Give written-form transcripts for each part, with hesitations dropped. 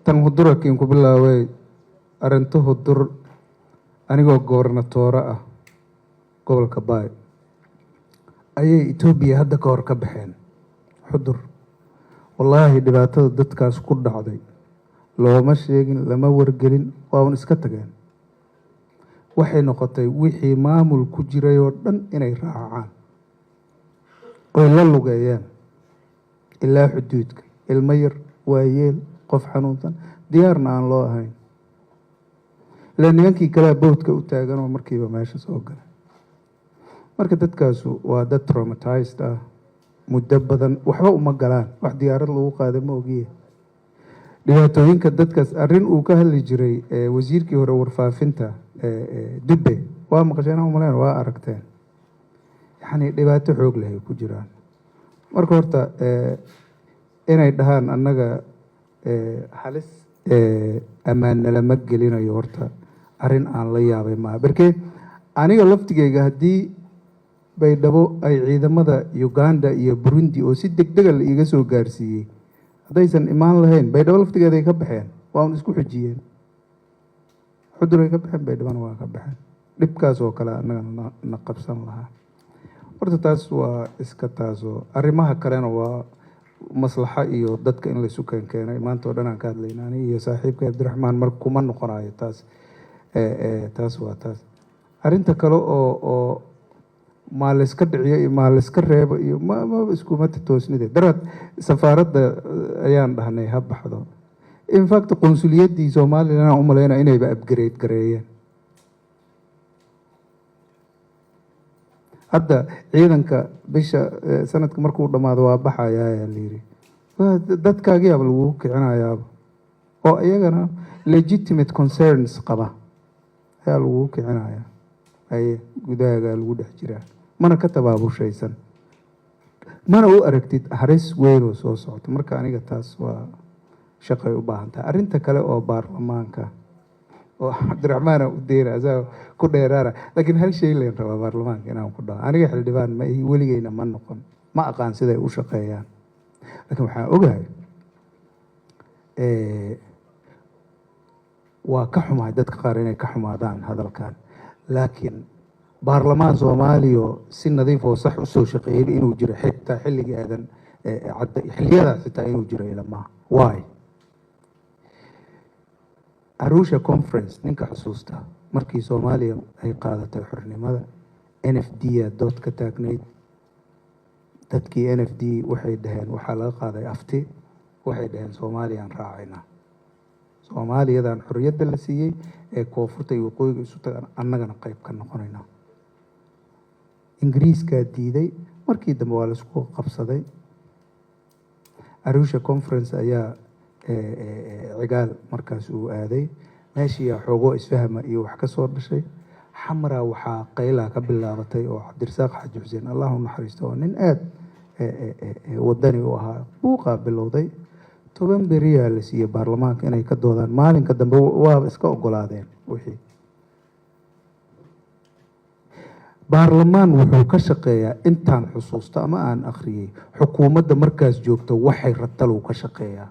tan hudurakiin ku bilaaway arinta hudur anigoo gobornatoore ah gobolka Baay ayay Itoobiya hadda ka hor ka baxeen xudur. Wallaahi dhibaatada dadkaas ku dhacday looma sheegin, lama wargelin, waa iska tageen. waxay noqotay wixii maamul ku jiray oo dhan inay raacaan oo la lugeeyaan ilaa xuduudka. ilmo yar, waayeel, qof xanuunsan, diyaarna aan loo ahayn. ilaa nimankii kale boodka u taagan oo markiiba meesha soo galay. marka dadkaasu waa dad traumatized ah muddo badan waxba uma galaan, wax diyaarad lagu qaaday ma ogiye. dhibaatooyinka dadkaas arrin uu ka hadli jiray wasiirkii hore warfaafinta Dube waa maqasheen oo maleen waa aragteen. yani dhibaato xoog leh ay ku jiraan. marka horta inay dhahaan annaga halis ammaanna lama gelinayo horta arrin aan la yaabay maaha. barkee aniga laftigeyga haddii Baydhabo ay ciidamada Uganda iyo Burundi oo si degdega la iga soo gaarsiiyey haddaysan imaan lahayn Baydhabo laftigeeda ay ka baxeen, waa un isku xujiyeen. xudur ay ka baxeen, Baydhabona waa ka baxeen. dhibkaas oo kale annaga na qabsan lahaa. horta taas waa iska taasoo arrimaha kalena waa maslaxa iyo dadka in laysu keenkeenay. maanta oo dhan aan ka hadlayna ani iyo saaxiibka Cabdiraxmaan mar kuma noqonayo taas. taas waa taas. arrinta kale oo maa la iska dhiciyo iyo maa la iska reebo iyo ma iskuma toosnide. daraad safaaradda ayaan dhahnay ha baxdo. in fact qunsuliyaddii Soomaaliland aan u malaynaa inayba upgrade gareeyeen. hadda ciidanka bisha sanadka markuu dhammaado waa baxaya ayaa la yidhi. dadkaagiyaaba lagu kicinayaaba oo iyagana legitimate concerns qaba ayaa lagu kicinaya. aye gudahaagaa lagu dhex jiraa, mana ka tabaabushaysan, mana u aragtid haris weyn oo soo socota. marka aniga taas waa shaqay u baahan tahay. arrinta kale oo baarlamaanka oo Cabdiraxmaan u deera asaa ku dheeraara, laakiin hal shay leen rabaa baarlamaanka inaan ku dhaho. aniga xildhibaan ma ihi, weligeyna ma noqon, ma aqaan siday u shaqeeyaan. laakiin waxaan ogahay waa ka xumahay dadka qaar inay ka xumaadaan hadalkan, laakiin baarlamaan Soomaaliya si nadiif oo sax u soo shaqeeyay inuu jiro xitaa xilligii aadan xilliyadaas xitaa inuu jiro ilamaha. why Arusha Conference ninka xusuusta markii Soomaaliya ay qaadatay xornimada, NFD dood ka taagnayd. dadkii NFD waxay dhaheen waxaa laga qaaday afti, waxay dhaheen Soomaaliyaan raacayna. Soomaaliyadan xorriyadda la siiyey ee koonfurta iyo waqooyiga isu tagaan annagana qayb ka noqonayna. Ingiriiskaa diiday, markii dambe waa la isku qabsaday. Arusha Conference ayaa cigaal markaas uu aaday. meeshii xoogoo isfahma iyo wax ka soo dhashay. xamra waxaa qaylaa ka bilaabatay oo Cabdirasaaq Xaaji Xuseen Allahu naxariisto oo nin aad wadani u ahaa buuqa bilowday. 10 beriyaa la siiyey baarlamaanka inay ka doodaan. maalinka dambe waa iska ogolaadeen wixii. baarlamaan wuxuu ka shaqeeyaa intaan xusuusta ama aan akhriyey xukuumadda markaas joogto waxay rabtalo ka shaqeeyaa.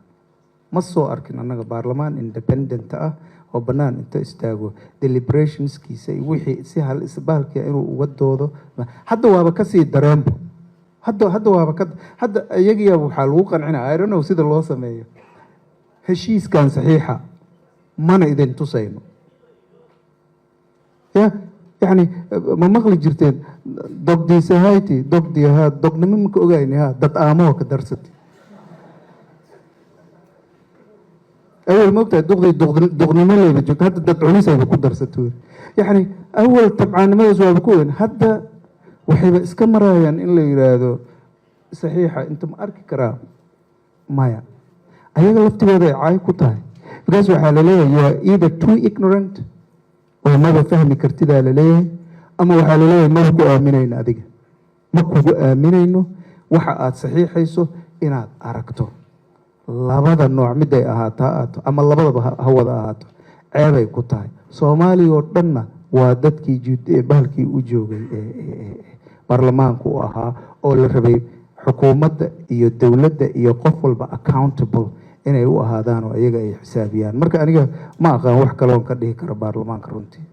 ma soo arkin annaga baarlamaan independent ah oo bannaan inta istaago deliberationskiisa wixii si hal isbaalkiya inuu uga doodo. hadda waaba ka sii dareenbo. hadda waaba ka hadda iyagiya waxaa lagu qancinaa I don't know sida loo sameeyo heshiiskan saxiixa mana idin tusayno. يعني ما مغلي جرتين ضد دي سهايتي ضد دي ها ضد نمك أوجيني ها ضد آموك درستي أول موقع ضد نملي بيجوك هذا ضد عنيسة بكون درستوه. يعني أول طبعا ما يزوى بكون هذا وحيب إسكمرة يعني إلا يرادو صحيحة أنت مأرك كرام مايا أيها لفتي هذا عاي كتاي because وحالة you are either too ignorant oo maba fahmi kartida la leeyahay ama waxa la leeyahay ma ku aaminayno adiga ma kugu aaminayno waxa aad saxiixayso inaad aragto labada nooc mid ay ahaato ama labadaba ha wada ahaato ceebay ku tahay. Soomaaliya oo dhanna waa dadkii bahalkii u joogay baarlamaanku u ahaa oo la rabay xukuumadda iyo dowladda iyo qof walba accountable inay u ahaadaan oo iyaga ay xisaabiyaan marka aniga ma aqaan wax kale oo ka dhihi karo baarlamaanka runtii